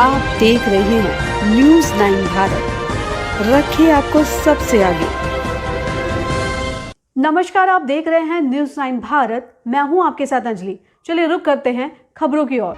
आप देख रहे हैं न्यूज़ 9 भारत, रखिए आपको सबसे आगे। नमस्कार, आप देख रहे हैं न्यूज़ 9 भारत, मैं हूं आपके साथ अंजलि। चलिए रुक करते हैं खबरों की ओर।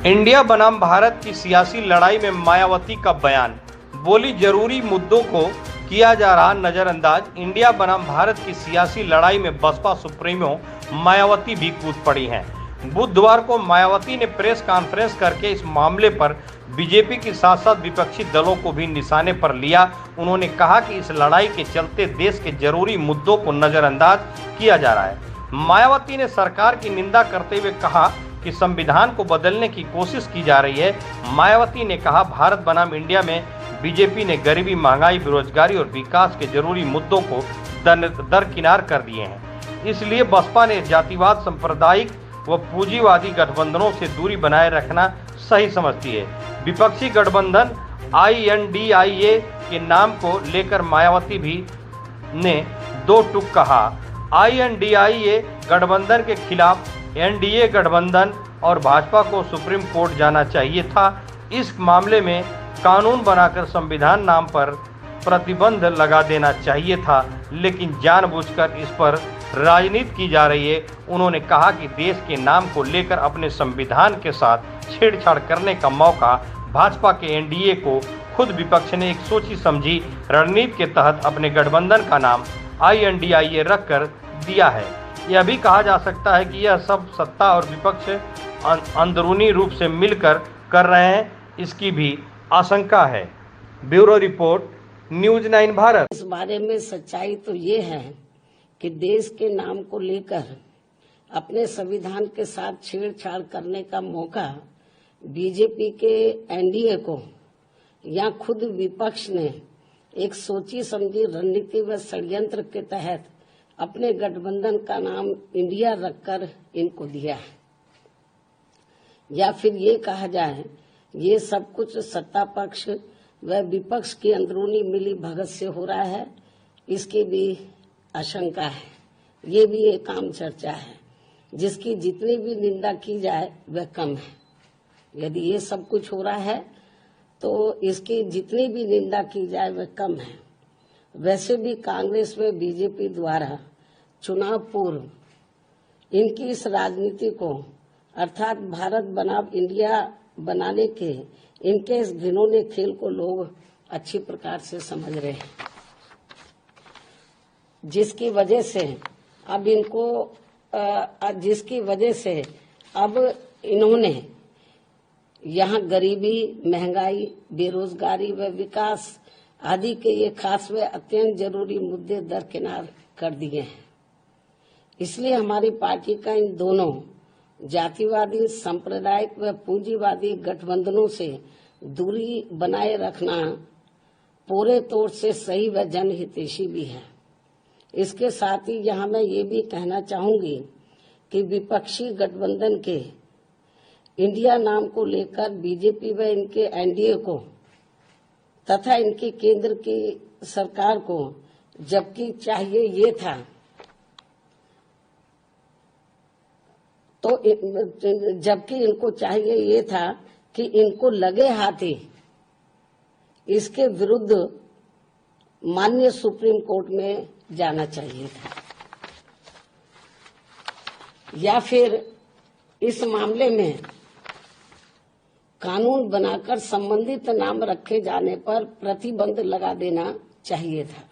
इंडिया बनाम भारत की सियासी लड़ाई में मायावती का बयान, बोली जरूरी मुद्दों को किया जा रहा नजरअंदाज। इंडिया बनाम भारत की सियासी लड़ाई में बसपा सुप्रीमो मायावती भी कूद पड़ी हैं। बुधवार को मायावती ने प्रेस कॉन्फ्रेंस करके इस मामले पर बीजेपी के साथ साथ विपक्षी दलों को भी निशाने पर लिया। उन्होंने कहा कि इस लड़ाई के चलते देश के जरूरी मुद्दों को नजरअंदाज किया जा रहा है। मायावती ने सरकार की निंदा करते हुए कहा कि संविधान को बदलने की कोशिश की जा रही है। मायावती ने कहा, भारत बनाम इंडिया में बीजेपी ने गरीबी, महंगाई, बेरोजगारी और विकास के जरूरी मुद्दों को दरकिनार कर दिए हैं। इसलिए बसपा ने जातिवाद, सांप्रदायिक व पूंजीवादी गठबंधनों से दूरी बनाए रखना सही समझती है। विपक्षी गठबंधन INDIA के नाम को लेकर मायावती भी ने दो टूक कहा। INDIA गठबंधन के खिलाफ NDA गठबंधन और भाजपा को सुप्रीम कोर्ट जाना चाहिए था। इस मामले में कानून बनाकर संविधान नाम पर प्रतिबंध लगा देना चाहिए था, लेकिन जानबूझकर इस पर राजनीति की जा रही है। उन्होंने कहा कि देश के नाम को लेकर अपने संविधान के साथ छेड़छाड़ करने का मौका भाजपा के NDA को खुद विपक्ष ने एक सोची समझी रणनीति के तहत अपने गठबंधन का नाम INDIA रखकर दिया है। यह भी कहा जा सकता है कि यह सब सत्ता और विपक्ष अंदरूनी रूप से मिलकर कर रहे हैं, इसकी भी आशंका है। Bureau report, news 9 Bharat. इस बारे में सच्चाई तो ये है कि देश के नाम को लेकर अपने संविधान के साथ छेड़छाड़ करने का मौका बीजेपी के NDA को या खुद विपक्ष ने एक सोची समझी रणनीति व षड्यंत्र के तहत अपने गठबंधन का नाम इंडिया रखकर इनको दिया है। या फिर ये कहा जाए, ये सब कुछ सत्ता पक्ष व विपक्ष की अंदरूनी मिली भगत से हो रहा है, इसकी भी आशंका है। ये भी एक आम चर्चा है जिसकी जितनी भी निंदा की जाए वह कम है। यदि ये सब कुछ हो रहा है तो इसकी जितनी भी निंदा की जाए वह कम है। वैसे भी कांग्रेस व बीजेपी द्वारा चुनाव पूर्व इनकी इस राजनीति को अर्थात भारत बनाम इंडिया बनाने के इनके इस घिनौने खेल को लोग अच्छी प्रकार से समझ रहे हैं, जिसकी वजह से अब इन्होंने यहाँ गरीबी, महंगाई, बेरोजगारी व विकास आदि के ये खास व अत्यंत जरूरी मुद्दे दरकिनार कर दिए हैं। इसलिए हमारी पार्टी का इन दोनों जातिवादी, सांप्रदायिक व पूंजीवादी गठबंधनों से दूरी बनाए रखना पूरे तौर से सही व जनहितैषी भी है। इसके साथ ही यहाँ मैं ये भी कहना चाहूंगी कि विपक्षी गठबंधन के इंडिया नाम को लेकर बीजेपी व इनके NDA को तथा इनकी केंद्र की सरकार को जबकि चाहिए ये था इनको चाहिए ये था कि इनको लगे हाथी इसके विरुद्ध माननीय सुप्रीम कोर्ट में जाना चाहिए था, या फिर इस मामले में कानून बनाकर संबंधित नाम रखे जाने पर प्रतिबंध लगा देना चाहिए था।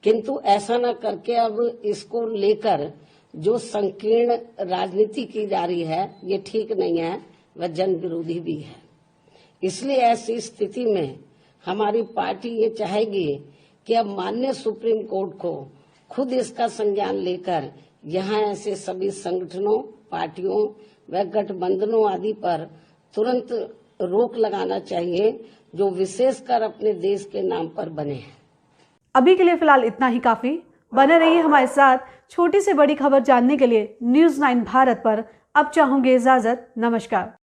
किंतु ऐसा न करके अब इसको लेकर जो संकीर्ण राजनीति की जा रही है ये ठीक नहीं है, वह जन विरोधी भी है। इसलिए ऐसी स्थिति में हमारी पार्टी ये चाहेगी कि अब माननीय सुप्रीम कोर्ट को खुद इसका संज्ञान लेकर यहाँ ऐसे सभी संगठनों, पार्टियों व गठबंधनों आदि पर तुरंत रोक लगाना चाहिए जो विशेषकर अपने देश के नाम पर बने हैं। अभी के लिए फिलहाल इतना ही काफी। बने रहिए हमारे साथ। छोटी से बड़ी खबर जानने के लिए न्यूज़ 9 भारत पर अब चाहूंगी इजाजत। नमस्कार।